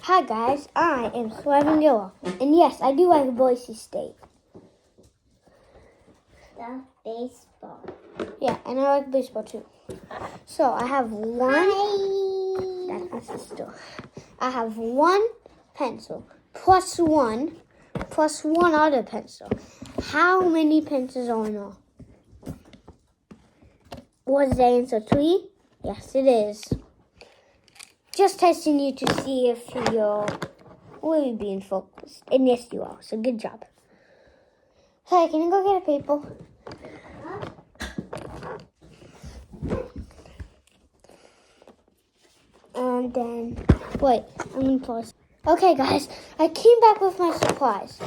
Hi guys, I am Sweven, and yes, I do like Boise State. The baseball. Yeah, and I like baseball too. So I have one. Hi. That's my sister. I have one pencil plus one other pencil. How many pencils are in all? Was the answer 3? Yes, it is. Just testing you to see if you're really being focused. And yes, you are. So good job. Hey, can you go get a paper? And then, wait, I'm going to pause. Okay, guys, I came back with my supplies.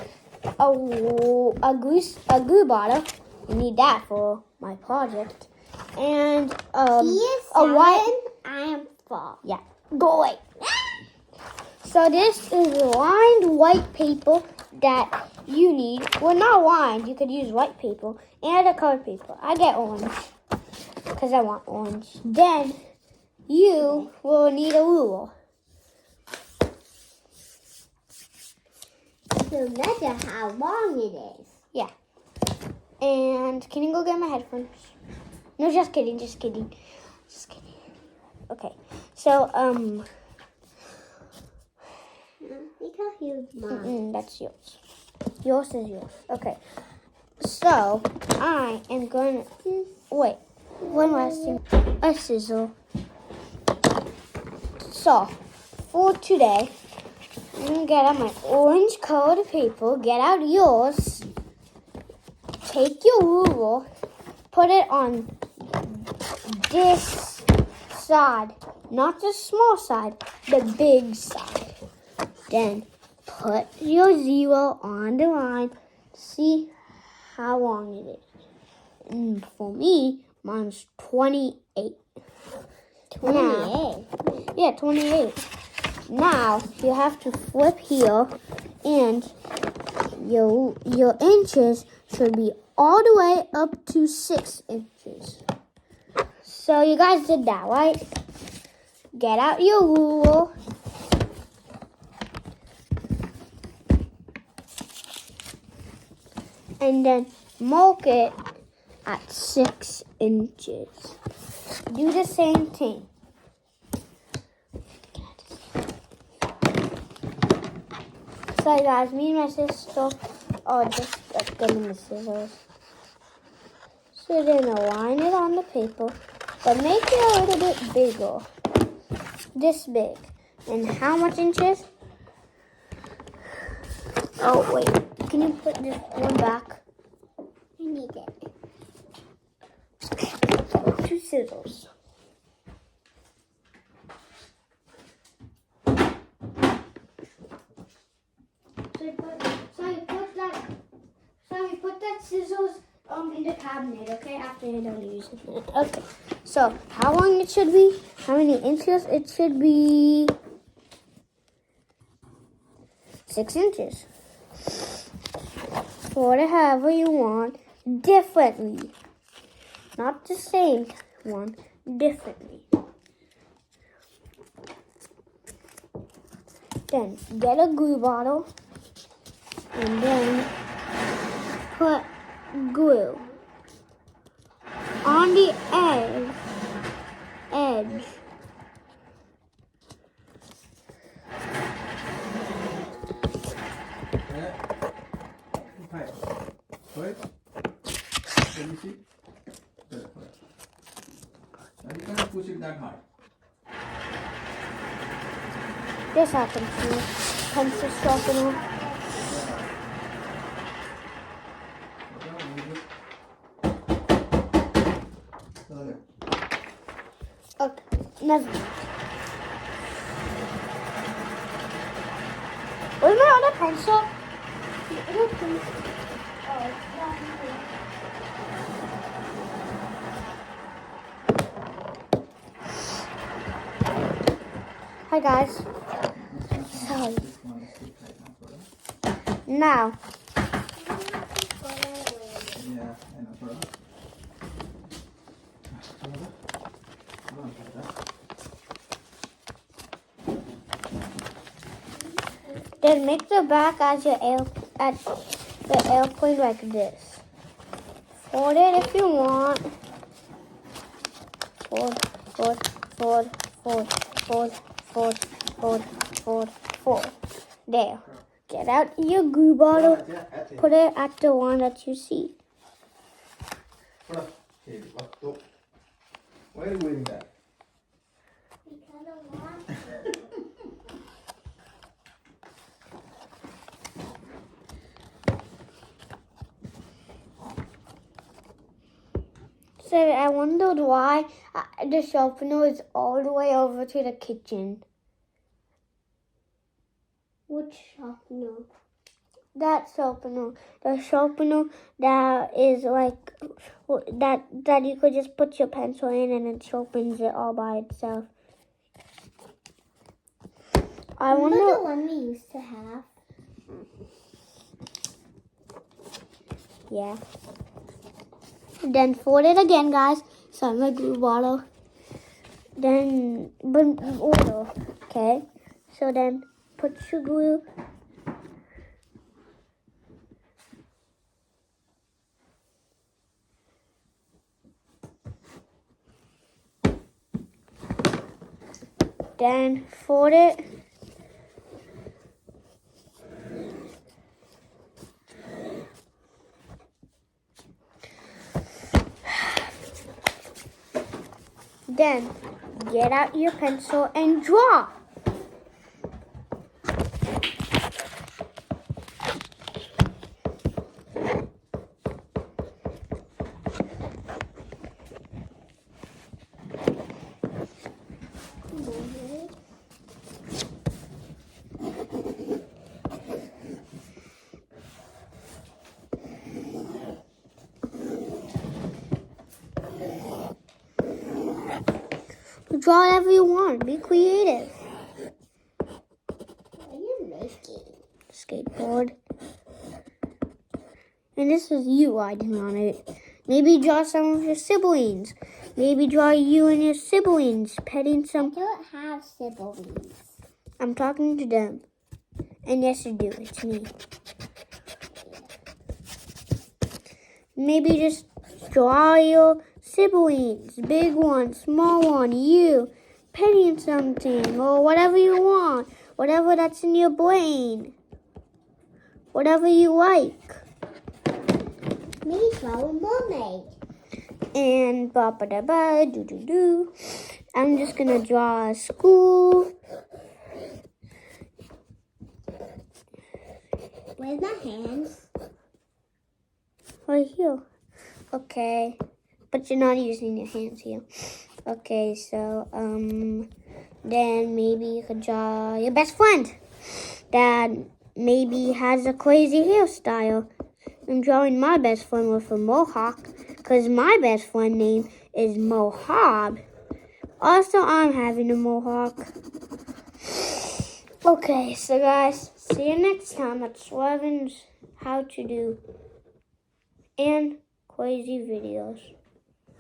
A glue bottle. You need that for my project. And a white. I am 4. Yeah, go away. So this is lined white paper that you need. Well, not lined. You could use white paper and a colored paper. I get orange because I want orange. Then you will need a ruler. To measure how long it is. Yeah. And can you go get my headphones? No, just kidding. Just kidding. Just kidding. Okay. So Because you mine. that's yours. Yours is yours. Okay. So I am going to wait. One last thing. A scissor. So for today, I'm gonna get out my orange colored paper. Get out yours. Take your ruler. Put it on this side, not the small side, the big side. Then put your 0 on the line. See how long it is. And for me, mine's 28. 28. Yeah, 28. Now you have to flip here, and your inches should be all the way up to 6 inches. So you guys did that, right? Get out your ruler. And then mark it at 6 inches. Do the same thing. So guys, me and my sister are just getting the scissors. So then align it on the paper, but make it a little bit bigger. This big. And how much inches? Oh wait, can you put this one back? I need it. 2 scissors. So you put that scissors in the cabinet, okay? After you're done using it. Okay. So how long it should be? How many inches? It should be 6 inches. Whatever you want, differently. Not the same one, differently. Then get a glue bottle and then put glue on the edge. Can you see? Now you cannot push it that hard. This happens to me. Pencil sharpener. Okay, never mind. Where's my other pencil? Hi guys. Sorry. Now. Yeah, I know. Then make the back as your at the airplane like this. Fold it if you want. Fold, fold, fold, fold, fold, fold, fold, fold, fold. There. Get out your glue bottle. Put it at the one that you see. Put up. Hey, look. Why are you waving that? Because I want So I wondered why the sharpener is all the way over to the kitchen. which sharpener? That sharpener, the sharpener that is like that you could just put your pencil in and it sharpens it all by itself. I Remember the wonder. one we used to have? Yeah. Then fold it again, guys. So my glue bottle. Then, but in order, okay? So then put your glue. Then fold it. Then get out your pencil and draw. Draw whatever you want. Be creative. What are you making? Skateboard. And this is you riding on it. Maybe draw some of your siblings. Maybe draw you and your siblings petting I some. don't have siblings. I'm talking to them. And yes, you do. It's me. Maybe just draw your siblings. Big one, small one, you. Petting something or whatever you want. Whatever that's in your brain. Whatever you like. Maybe draw a mermaid. And ba ba da ba do do do. I'm just gonna draw a school. Where's my hands? Right here. Okay. But you're not using your hands here. Okay, so then maybe you could draw your best friend that maybe has a crazy hairstyle. I'm drawing my best friend with a mohawk because my best friend name is Mohab. Also, I'm having a mohawk. Okay, so guys, see you next time at Sweven's How to Do and Crazy Videos.